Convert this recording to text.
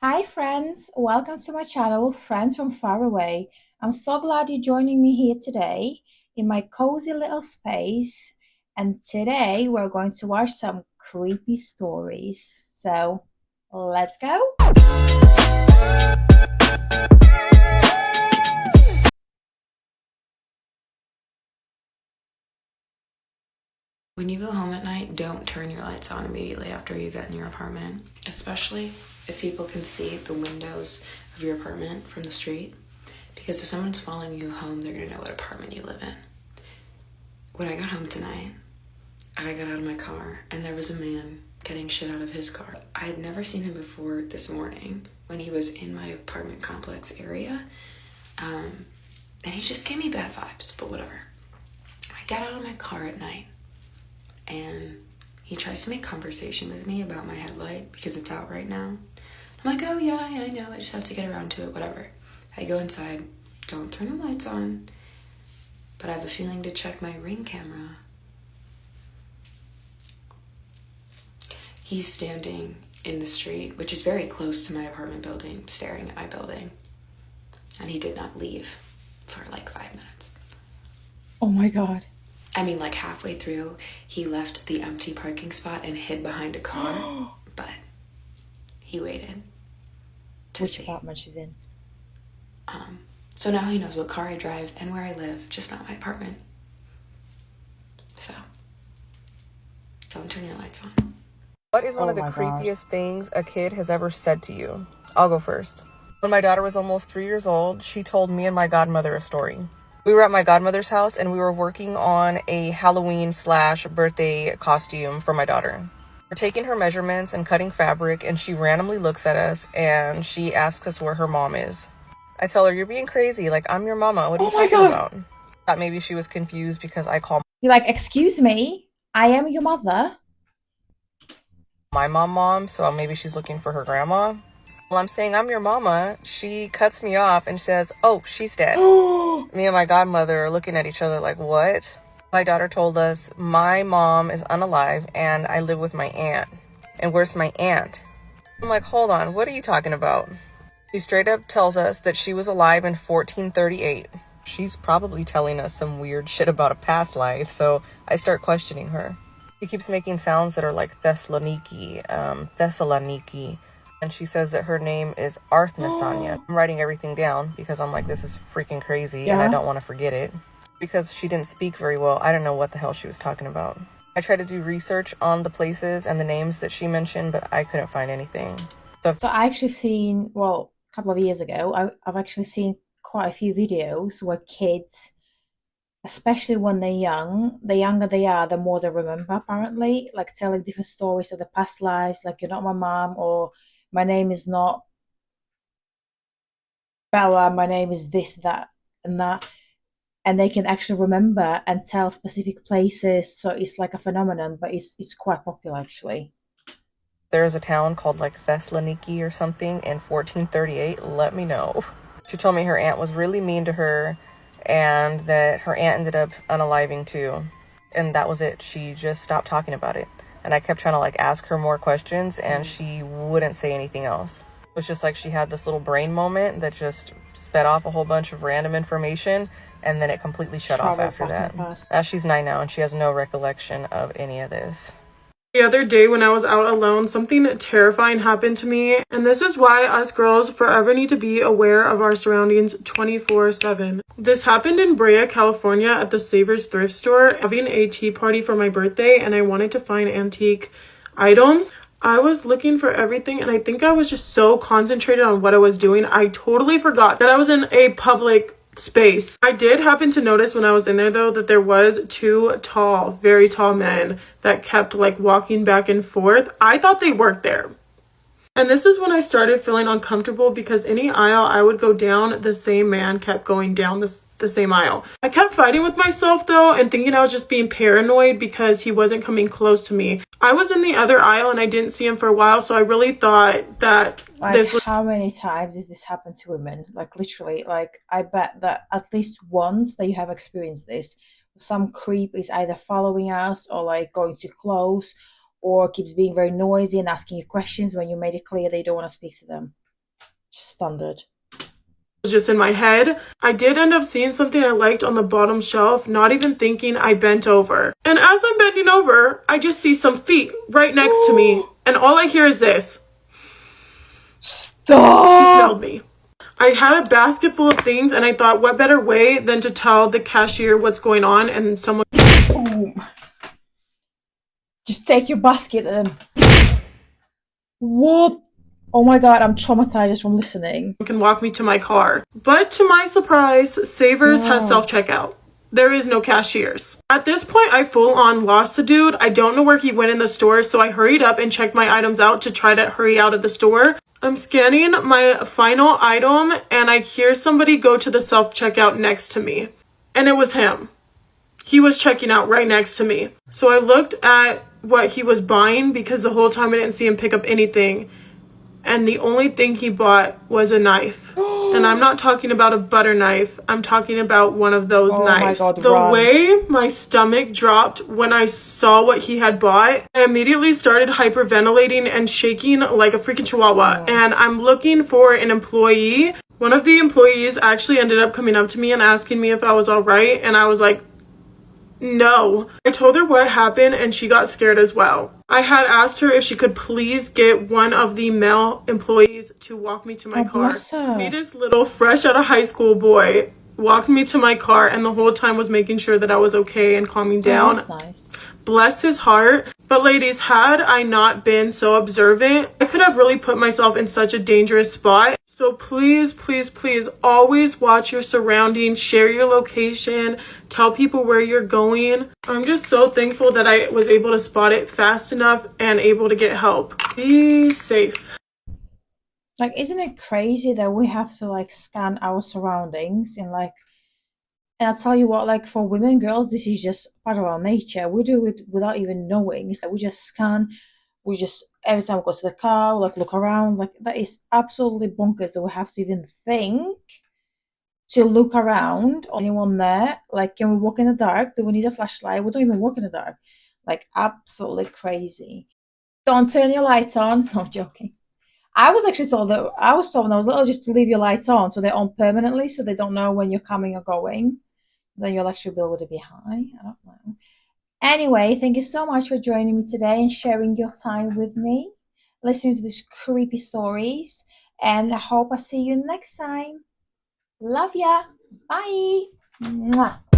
Hi, friends. Welcome to my channel, Friends from Far Away. I'm so glad you're joining me here today in my cozy little space. And today we're going to watch some creepy stories. So let's go. When you go home at night, don't turn your lights on immediately after you get in your apartment, especially if people can see the windows of your apartment from the street. Because if someone's following you home, they're gonna know what apartment you live in. When I got home tonight, I got out of my car and there was a man getting shit out of his car. I had never seen him before this morning when he was in my apartment complex area. And he just gave me bad vibes, but whatever. I got out of my car at night and he tries to make conversation with me about my headlight because it's out right now. I'm like, oh yeah, I know, I just have to get around to it, whatever. I go inside, don't turn the lights on, but I have a feeling to check my Ring camera. He's standing in the street, which is very close to my apartment building, staring at my building, and he did not leave for like 5 minutes. Oh my God. I mean, like halfway through, he left the empty parking spot and hid behind a car, but he waited to Which see. apartment she's in? So now he knows what car I drive and where I live, just not my apartment. So, don't turn your lights on. What is one Oh of the my God. creepiest things a kid has ever said to you? I'll go first. When my daughter was almost 3 years old, she told me and my godmother a story. We were at my godmother's house and we were working on a Halloween slash birthday costume for my daughter. We're taking her measurements and cutting fabric, and she randomly looks at us and she asks us where her mom is. I tell her, "You're being crazy. Like, I'm your mama. What are you Oh my talking God. about?" Thought maybe she was confused because I call You're like, excuse me, I am your mother. my mom, so maybe she's looking for her grandma. While I'm saying I'm your mama, she cuts me off and says, "Oh, she's dead." Me and my godmother are looking at each other like, what? My daughter told us my mom is unalive and I live with my aunt. And where's my aunt? I'm like, hold on, what are you talking about? She straight up tells us that she was alive in 1438. She's probably telling us some weird shit about a past life, so I start questioning her. She keeps making sounds that are like Thessaloniki, and she says that her name is Arthnesanya. I'm writing everything down because I'm like, this is freaking crazy and I Yeah. don't want to forget it. Because she didn't speak very well, I don't know what the hell she was talking about. I tried to do research on the places and the names that she mentioned, but I couldn't find anything. So So I actually seen, well, a couple of years ago, I've actually seen quite a few videos where kids, especially when they're young, the younger they are, the more they remember, apparently, like telling different stories of the past lives, like you're not my mom, or my name is not Bella, my name is this, that, and that. And they can actually remember and tell specific places. So it's like a phenomenon, but it's quite popular actually. there's a town called like Thessaloniki or something in 1438, let me know. She told me her aunt was really mean to her and that her aunt ended up unaliving too. And that was it. She just stopped talking about it. And I kept trying to like ask her more questions and she wouldn't say anything else. It was just like she had this little brain moment that just sped off a whole bunch of random information and then it completely shut off Travel after back in the that. past. She's 9 now and she has no recollection of any of this. The other day when I was out alone, something terrifying happened to me. And this is why us girls forever need to be aware of our surroundings 24/7. This happened in Brea, California at the Savers thrift store, having a tea party for my birthday, and I wanted to find antique items. I was looking for everything and I think I was just so concentrated on what I was doing. I totally forgot that I was in a public space. I did happen to notice when I was in there though that there was two tall, very tall men that kept like walking back and forth. I thought they worked there. And this is when I started feeling uncomfortable because any aisle I would go down, the same man kept going down the same aisle. I kept fighting with myself though and thinking I was just being paranoid because he wasn't coming close to me. I was in the other aisle and I didn't see him for a while, so I really thought that Like, this was how many times does this happen to women? Like, literally, like, I bet that at least once that you have experienced this, some creep is either following us or like going too close or keeps being very noisy and asking you questions when you made it clear they don't want to speak to them. Standard. Was just in my head. I did end up seeing something I liked on the bottom shelf, not even thinking. I bent over. And as I'm bending over, I just see some feet right next to me. And all I hear is this. Stop! He smelled me. I had a basket full of things and I thought, what better way than to tell the cashier what's going on, and someone Just take your basket and what? Oh my god, I'm traumatized just from listening. can walk me to my car. But to my surprise, Savers has Wow. self-checkout. There is no cashiers. At this point, I full on lost the dude. I don't know where he went in the store, so I hurried up and checked my items out to try to hurry out of the store. I'm scanning my final item and I hear somebody go to the self-checkout next to me. And it was him. He was checking out right next to me. So I looked at what he was buying because the whole time I didn't see him pick up anything. And the only thing he bought was a knife. And I'm not talking about a butter knife. I'm talking about one of those Oh my knives. God, The run. way my stomach dropped when I saw what he had bought, I immediately started hyperventilating and shaking like a freaking chihuahua. And I'm looking for an employee. One of the employees actually ended up coming up to me and asking me if I was all right. And I was like, no. I told her what happened and she got scared as well. I had asked her if she could please get one of the male employees to walk me to my Oh, car. bless her. Sweetest little fresh out of high school boy walked me to my car and the whole time was making sure that I was okay and calming Oh, down. that's nice. Bless his heart. But ladies, had I not been so observant, I could have really put myself in such a dangerous spot. So please, please, please always watch your surroundings, share your location, tell people where you're going. I'm just so thankful that I was able to spot it fast enough and able to get help. Be safe. Like, isn't it crazy that we have to like scan our surroundings in like, and I'll tell you what, like for women, girls, this is just part of our nature. We do it without even knowing. It's like we just scan, we just every time we go to the car, we like look around. Like that is absolutely bonkers that we have to even think to look around. Anyone there? Like, can we walk in the dark? Do we need a flashlight? We don't even walk in the dark. Like absolutely crazy. Don't turn your lights on. No, I'm joking. I was actually told that I was told when I was little just to leave your lights on so they're on permanently so they don't know when you're coming or going. Then your electric bill would be high. I don't know. Anyway, thank you so much for joining me today and sharing your time with me, listening to these creepy stories. And I hope I see you next time. Love ya. Bye. Mwah.